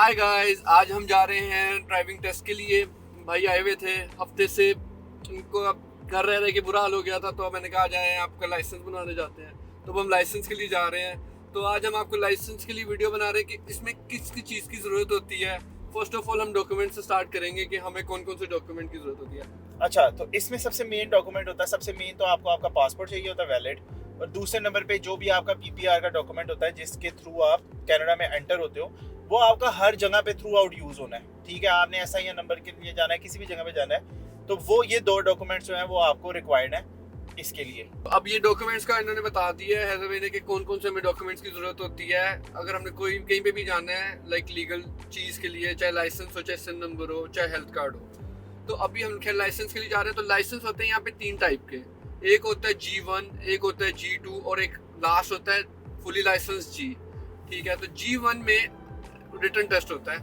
Hi guys, आज हम जा रहे हैं ड्राइविंग टेस्ट के लिए। भाई आए हुए थे हफ्ते से, उनको अब घर रह रहे कि बुरा हाल हो गया था, तो मैंने कहा जाए आपका लाइसेंस बनाने जाते हैं। तो अब हम लाइसेंस के लिए जा रहे हैं। तो आज हम आपको लाइसेंस के लिए वीडियो बना रहे हैं कि इसमें किस किस चीज़ की ज़रूरत होती है। फर्स्ट ऑफ ऑल हम डॉक्यूमेंट से स्टार्ट करेंगे कि हमें कौन कौन से डॉक्यूमेंट की ज़रूरत होती है। अच्छा, तो इसमें सबसे मेन डॉक्यूमेंट होता है, सबसे मेन तो आपको आपका पासपोर्ट चाहिए होता है वैलिड, और दूसरे नंबर पे जो भी आपका पीपीआर का डॉक्यूमेंट होता है जिसके थ्रू आप कनाडा में एंटर होते हो, वो आपका हर जगह पे थ्रू आउट यूज़ होना है। ठीक है, आपने ऐसा ही नंबर के लिए जाना है, किसी भी जगह पे जाना है, तो वो ये दो डॉक्यूमेंट्स जो हैं वो आपको रिक्वायर्ड है इसके लिए। अब ये डॉक्यूमेंट्स का इन्होंने बता दिया है हैदर ने कि कौन कौन से हमें डॉक्यूमेंट्स की ज़रूरत होती है अगर हमने कोई कहीं पे भी जाना है, लाइक लीगल चीज़ के लिए, चाहे लाइसेंस हो, चाहे सिम नंबर हो, चाहे हेल्थ कार्ड हो। तो अभी हम खैर लाइसेंस के लिए जा रहे हैं। तो लाइसेंस होते हैं यहाँ पे 3 टाइप के। एक होता है G1, एक होता है G2 और एक लास्ट होता है फुली लाइसेंस G। ठीक है, तो G1 में रिटन टेस्ट होता है,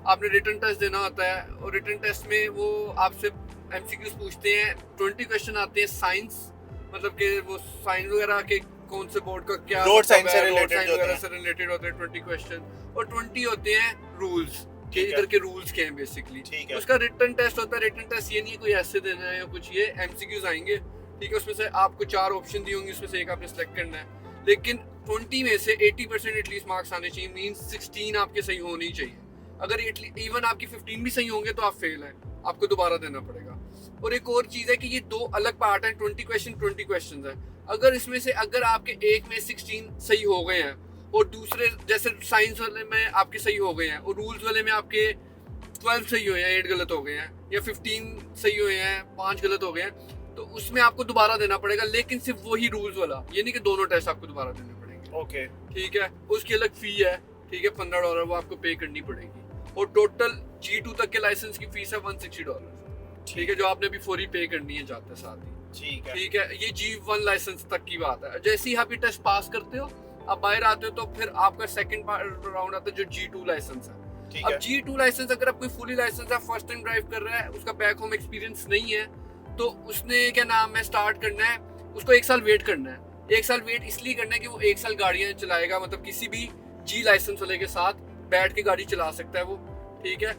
आपने रिटन टेस्ट देना होता है। और रिटन टेस्ट में वो आपसे MCQs पूछते हैं, 20 क्वेश्चन आते हैं साइंस, मतलब कि वो साइन वगैरह के कौन से बोर्ड का क्या रोड साइंस से रिलेटेड होते हैं 20 क्वेश्चन, और 20 होते हैं रूल्स के, इधर के रूल्स के हैं बेसिकली। उसका रिटन टेस्ट होता है। रिटन टेस्ट ये नहीं कोई ऐसे देना है या कुछ, ये MCQs आएंगे। ठीक है, उसमें से आपको 4 ऑप्शन दिए होंगे, उसमें से एक आपने सेलेक्ट करना है। लेकिन 20 में से 80% एटलीस्ट मार्क्स आने चाहिए, मींस 16 आपके सही होने ही चाहिए। अगर इवन आपकी 15 भी सही होंगे तो आप फेल हैं, आपको दोबारा देना पड़ेगा। और एक और चीज़ है कि ये 2 अलग पार्ट हैं, 20 क्वेश्चन है। अगर इसमें से अगर आपके एक में 16 सही हो गए हैं और दूसरे जैसे साइंस वाले में आपके सही हो गए हैं और रूल्स वाले में आपके 12 सही हुए हैं, 8 गलत हो गए हैं, या 15 सही हुए हैं, 5 गलत हो गए हैं, तो उसमें आपको दोबारा देना पड़ेगा। लेकिन सिर्फ वही रूल्स वाला, ये नहीं कि दोनों टेस्ट आपको दोबारा देने पड़ेंगे। ओके, ठीक है, उसकी अलग फी है। ठीक है, $15 वो आपको पे करनी पड़ेगी। और टोटल G2 तक के लाइसेंस की फीस है $160। ठीक है, जो आपने अभी फौरी पे करनी है जाते साथ ही। ठीक है, ये G1 लाइसेंस तक की बात है। जैसे ही आप ये टेस्ट पास करते हो, आप बाहर आते हो, तो फिर आपका सेकंड राउंड आता है जो G2 लाइसेंस है। अब G2 लाइसेंस अगर आप कोई फुली लाइसेंस है, फर्स्ट टाइम ड्राइव कर रहा है, उसका बैक होम एक्सपीरियंस नहीं है, तो उसने क्या नाम है स्टार्ट करना है, उसको 1 साल वेट करना है। 1 साल वेट इसलिए करना है कि वो 1 साल गाड़ियां चलाएगा, मतलब किसी भी G लाइसेंस वाले के साथ बैठ के गाड़ी चला सकता है वो। ठीक है,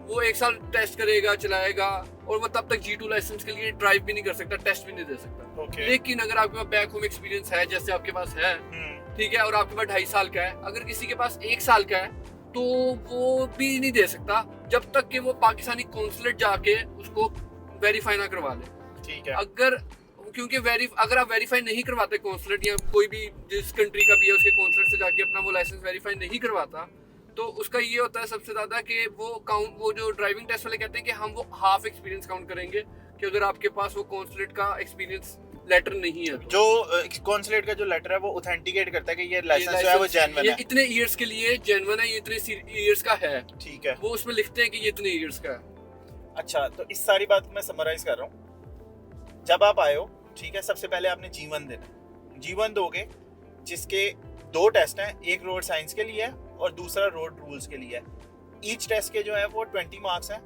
वो 1 साल टेस्ट करेगा, चलाएगा, और वो तब तक G2 लाइसेंस के लिए ड्राइव भी नहीं कर सकता, टेस्ट भी नहीं दे सकता। लेकिन अगर आपके पास बैक होम एक्सपीरियंस है, जैसे आपके पास है, ठीक है, और आपके पास 2.5 साल का है, अगर किसी के पास 1 साल का है तो वो भी नहीं दे सकता जब तक कि वो पाकिस्तानी कॉन्सुलेट जाके उसको वेरीफाई ना करवा ले। ठीक है, क्योंकि अगर आप वेरीफाई नहीं करवाते कॉन्सुलेट, या कोई भी जिस कंट्री का भी है उसके कॉन्सुलेट से जाके अपना वो लाइसेंस वेरीफाई नहीं करवाता, तो उसका ये होता है सबसे ज़्यादा कि वो जो ड्राइविंग टेस्ट वाले कहते हैं कि हम वो हाफ एक्सपीरियंस काउंट करेंगे, कि अगर आपके पास वो कॉन्सुलेट का एक्सपीरियंस लेटर नहीं है, जो कॉन्सुलेट का जो लेटर है वो ऑथेंटिकेट करता है कि ये लाइसेंस जो है वो जेन्युइन है, इतने ईयर्स के लिए जेन्युइन है, ये इतने ईयर्स का है। ठीक है, वो उसमें लिखते हैं कि ये इतने ईयर्स का है। अच्छा, तो इस सारी बात को मैं समराइज कर रहा हूँ। जब आप आए हो, ठीक है, सबसे पहले आपने G1 देना। G1 दोगे जिसके 2 टेस्ट हैं, एक रोड साइंस के लिए है और दूसरा रोड रूल्स के लिए है। ईच टेस्ट के जो है वो 20 मार्क्स हैं।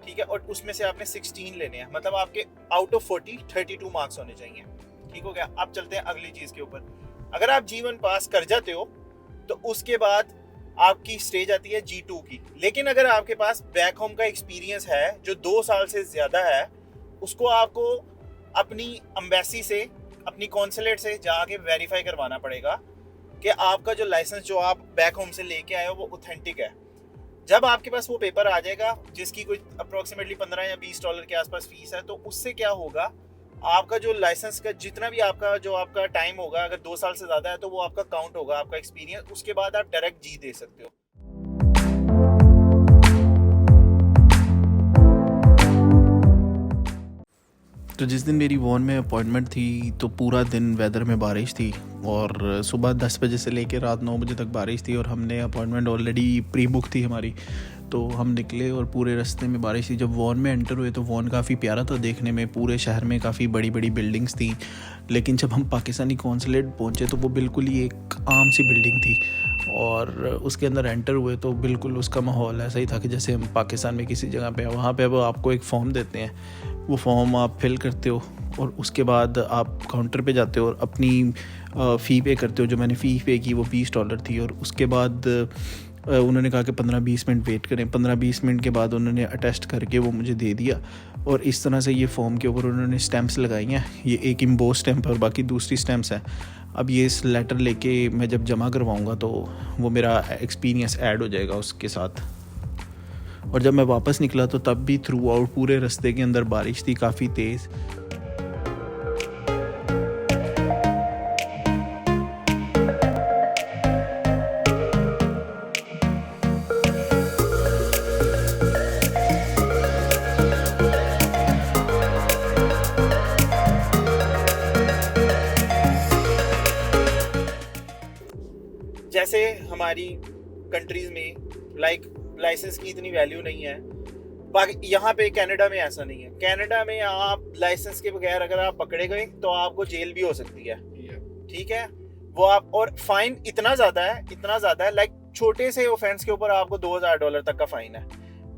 ठीक है, और उसमें से आपने 16 लेने हैं, मतलब आपके आउट ऑफ 40 32 मार्क्स होने चाहिए। ठीक हो गया। अब चलते हैं अगली चीज़ के ऊपर। अगर आप G1 पास कर जाते हो तो उसके बाद आपकी स्टेज आती है G2 की। लेकिन अगर आपके पास बैक होम का एक्सपीरियंस है जो 2 साल से ज़्यादा है, उसको आपको अपनी एम्बेसी से, अपनी कॉन्सुलेट से जाके वेरीफाई करवाना पड़ेगा कि आपका जो लाइसेंस जो आप बैक होम से लेके आए हो वो ऑथेंटिक है। जब आपके पास वो पेपर आ जाएगा, जिसकी कुछ अप्रोक्सीमेटली $15 या $20 के आसपास फीस है, तो उससे क्या होगा, आपका जो लाइसेंस का जितना भी आपका टाइम होगा, अगर 2 साल से ज़्यादा है तो वो आपका काउंट होगा, आपका एक्सपीरियंस। उसके बाद आप डायरेक्ट G दे सकते हो। तो जिस दिन मेरी वॉन में अपॉइंटमेंट थी, तो पूरा दिन वेदर में बारिश थी, और सुबह 10 बजे से लेकर रात 9 बजे तक बारिश थी, और हमने अपॉइंटमेंट ऑलरेडी प्री बुक थी हमारी। तो हम निकले और पूरे रास्ते में बारिश थी। जब वॉन में एंटर हुए तो वॉन काफ़ी प्यारा था देखने में, पूरे शहर में काफ़ी बड़ी बड़ी बिल्डिंग्स थी। लेकिन जब हम पाकिस्तानी कॉन्सुलेट पहुँचे तो वो बिल्कुल ही एक आम सी बिल्डिंग थी, और उसके अंदर एंटर हुए तो बिल्कुल उसका माहौल ऐसा ही था कि जैसे हम पाकिस्तान में किसी जगह पे हैं। वहाँ पे वो आपको एक फ़ॉर्म देते हैं, वो फॉर्म आप फिल करते हो, और उसके बाद आप काउंटर पे जाते हो और अपनी फ़ी पे करते हो। जो मैंने फ़ी पे की वो $20 थी, और उसके बाद उन्होंने कहा कि 15-20 मिनट वेट करें। 15-20 मिनट के बाद उन्होंने अटेस्ट करके वो मुझे दे दिया, और इस तरह से ये फॉर्म के ऊपर उन्होंने स्टैम्प्स लगाई हैं। ये एक इम्बोस स्टैम्प और बाकी दूसरी स्टैम्प्स हैं। अब ये इस लेटर लेके मैं जब जमा करवाऊँगा तो वो मेरा एक्सपीरियंस ऐड हो जाएगा उसके साथ। और जब मैं वापस निकला तो तब भी थ्रू आउट पूरे रास्ते के अंदर बारिश थी काफ़ी तेज़। जैसे हमारी कंट्रीज में लाइसेंस की इतनी वैल्यू नहीं है, बाकी यहाँ पे कनाडा में ऐसा नहीं है। कनाडा में आप लाइसेंस के बगैर अगर आप पकड़े गए तो आपको जेल भी हो सकती है, ठीक है। वो आप, और फाइन इतना ज़्यादा है लाइक छोटे से ऑफेंस के ऊपर आपको $2000 तक का फाइन है।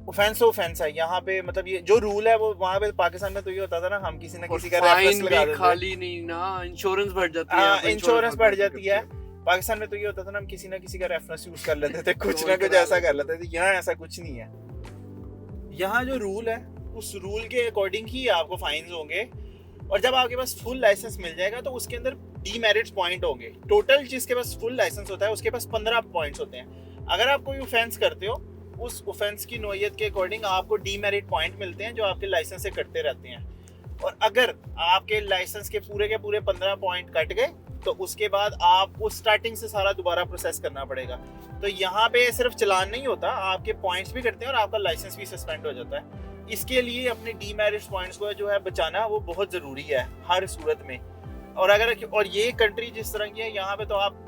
ऑफेंस तो ऑफेंस है यहाँ पे, मतलब ये जो रूल है वो वहाँ पे पाकिस्तान में तो ये होता था ना, हम किसी ना किसी का रेफरेंस लगा देते, खाली नहीं ना, इंश्योरेंस बढ़ जाती है। हाँ, इंश्योरेंस बढ़ जाती है। पाकिस्तान में तो ये होता था ना, हम किसी ना किसी का रेफरेंस यूज कर लेते थे, कुछ ना कुछ ऐसा कर लेते थे। यहाँ ऐसा कुछ नहीं है। यहाँ जो रूल है उस रूल के अकॉर्डिंग ही आपको फाइन्स होंगे, और जब आपके पास फुल लाइसेंस मिल जाएगा तो उसके अंदर डीमेरिट्स पॉइंट होंगे। टोटल जिसके पास फुल लाइसेंस होता है उसके पास 15 पॉइंट्स होते हैं। अगर आप कोई ऑफेंस करते हो, उस ऑफेंस की नोयत के अकॉर्डिंग आपको डीमेरिट पॉइंट मिलते हैं जो आपके लाइसेंस से कटते रहते हैं। और अगर आपके लाइसेंस के पूरे 15 पॉइंट कट गए तो उसके बाद आपको स्टार्टिंग से सारा दोबारा प्रोसेस करना पड़ेगा। तो यहाँ पे सिर्फ चलान नहीं होता, आपके पॉइंट्स भी कटते हैं और आपका लाइसेंस भी सस्पेंड हो जाता है। इसके लिए अपने डीमेरिट पॉइंट्स को जो है बचाना वो बहुत ज़रूरी है हर सूरत में। और ये कंट्री जिस तरह की है, यहाँ पे तो आप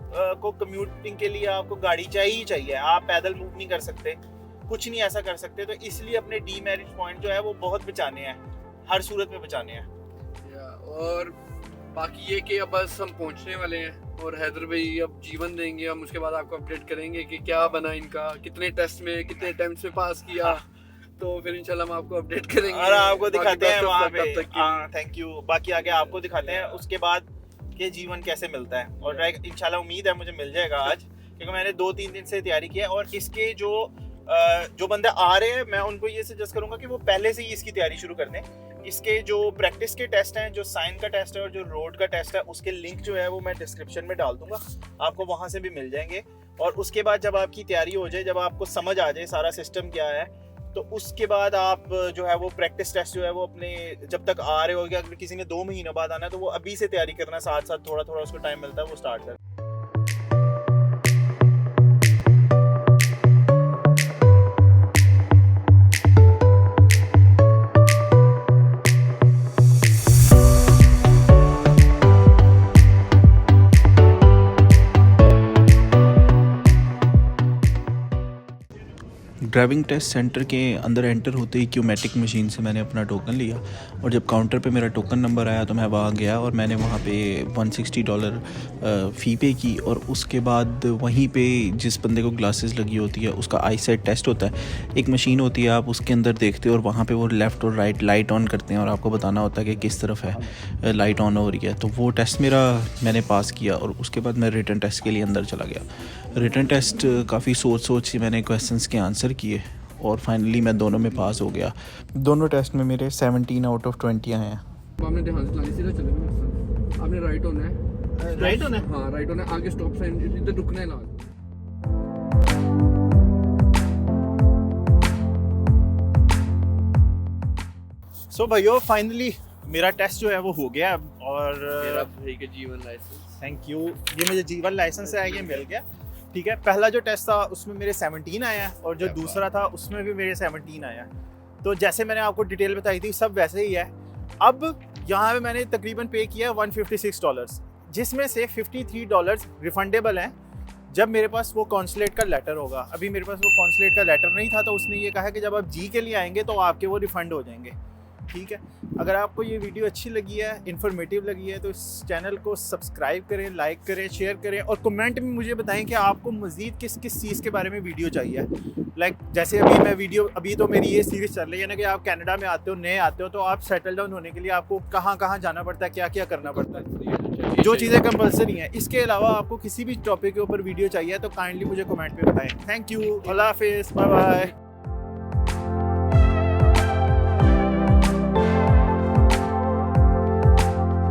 को कम्यूटिंग के लिए आपको गाड़ी चाहिए चाहिए, आप पैदल मूव नहीं कर सकते, कुछ नहीं ऐसा कर सकते। तो इसलिए अपने डीमेरिट पॉइंट जो है वो बहुत बचाने हैं, हर सूरत में बचाने हैं। और बाकी ये कि अब बस हम पहुंचने वाले हैं और हैदर भाई अब जीवन देंगे, हम उसके बाद आपको अपडेट करेंगे कि क्या बना इनका, कितने टेस्ट में कितने अटेम्प्ट्स में पास किया। तो फिर इंशाल्लाह हम आपको अपडेट करेंगे और आपको दिखाते हैं वहाँ पे। Thank you. बाकी आगे आपको दिखाते हैं उसके बाद के जीवन कैसे मिलता है। और इंशाल्लाह उम्मीद है मुझे मिल जाएगा आज, क्योंकि मैंने 2-3 दिन से तैयारी की है। और इसके जो बंदे आ रहे हैं मैं उनको ये सजेस्ट करूंगा कि वो पहले से ही इसकी तैयारी शुरू कर दें। इसके जो प्रैक्टिस के टेस्ट हैं, जो साइन का टेस्ट है और जो रोड का टेस्ट है, उसके लिंक जो है वो मैं डिस्क्रिप्शन में डाल दूंगा, आपको वहाँ से भी मिल जाएंगे। और उसके बाद जब आपकी तैयारी हो जाए, जब आपको समझ आ जाए सारा सिस्टम क्या है, तो उसके बाद आप जो है वो प्रैक्टिस टेस्ट जो है वो अपने जब तक आ रहे हो, अगर किसी ने 2 महीनों बाद आना है तो वो अभी से तैयारी करना, साथ साथ थोड़ा थोड़ा उसको टाइम मिलता है वो स्टार्ट कर। ड्राइविंग टेस्ट सेंटर के अंदर एंटर होते ही क्यूमेटिक मशीन से मैंने अपना टोकन लिया, और जब काउंटर पे मेरा टोकन नंबर आया तो मैं वहाँ गया और मैंने वहाँ पे $160 फ़ी पे की। और उसके बाद वहीं पे जिस बंदे को ग्लासेस लगी होती है उसका आई साइट टेस्ट होता है। एक मशीन होती है, आप उसके अंदर देखते हो और वहाँ पे वो लेफ़्ट और राइट लाइट ऑन करते हैं और आपको बताना होता है कि किस तरफ है लाइट ऑन हो रही है। तो वो टेस्ट मैंने पास किया और उसके बाद मैं रिटन टेस्ट के लिए अंदर चला गया। रिटन टेस्ट काफ़ी सोच के मैंने क्वेश्चंस के आंसर किए और फाइनली मैं दोनों में पास हो गया। दोनों टेस्ट में मेरे 17 आउट ऑफ 20 आए हैं। आपने ध्यान से चलानी, सीधा चलेगा, आपने राइट होना है, राइट होना है, हाँ राइट होना है, आगे स्टॉप साइन इधर रुकना है लाल। सो भाइयों फाइनली मेरा टेस्ट जो है वो हो गया। और मेरा भाई के जीवन लाइसेंस, थैंक यू, ये मुझे जीवन लाइसेंस है, ये मिल गया। ठीक है, पहला जो टेस्ट था उसमें मेरे 17 आया और जो दूसरा था उसमें भी मेरे 17 आया। तो जैसे मैंने आपको डिटेल बताई थी सब वैसे ही है। अब यहाँ पे मैंने तकरीबन पे किया $156, जिसमें से $53 रिफंडेबल हैं जब मेरे पास वो कॉन्सुलेट का लेटर होगा। अभी मेरे पास वो कॉन्सुलेट का लेटर नहीं था, तो उसने ये कहा कि जब आप जी के लिए आएंगे तो आपके वो रिफ़ंड हो जाएंगे। ठीक है। अगर आपको ये वीडियो अच्छी लगी है, इन्फॉर्मेटिव लगी है, तो इस चैनल को सब्सक्राइब करें, लाइक करें, शेयर करें और कमेंट में मुझे बताएं कि आपको मज़ीद किस किस चीज़ के बारे में वीडियो चाहिए। लाइक जैसे अभी तो मेरी ये सीरीज़ चल रही है ना कि आप कनाडा में आते हो, नए आते हो, तो आप सेटल डाउन होने के लिए आपको कहाँ कहाँ जाना पड़ता है, क्या क्या करना पड़ता है, जो चीज़ें कंपल्सरी हैं। इसके अलावा आपको किसी भी टॉपिक के ऊपर वीडियो चाहिए तो काइंडली मुझे कमेंट में बताएं। थैंक यू, अल्लाह हाफिज़, बाय बाय।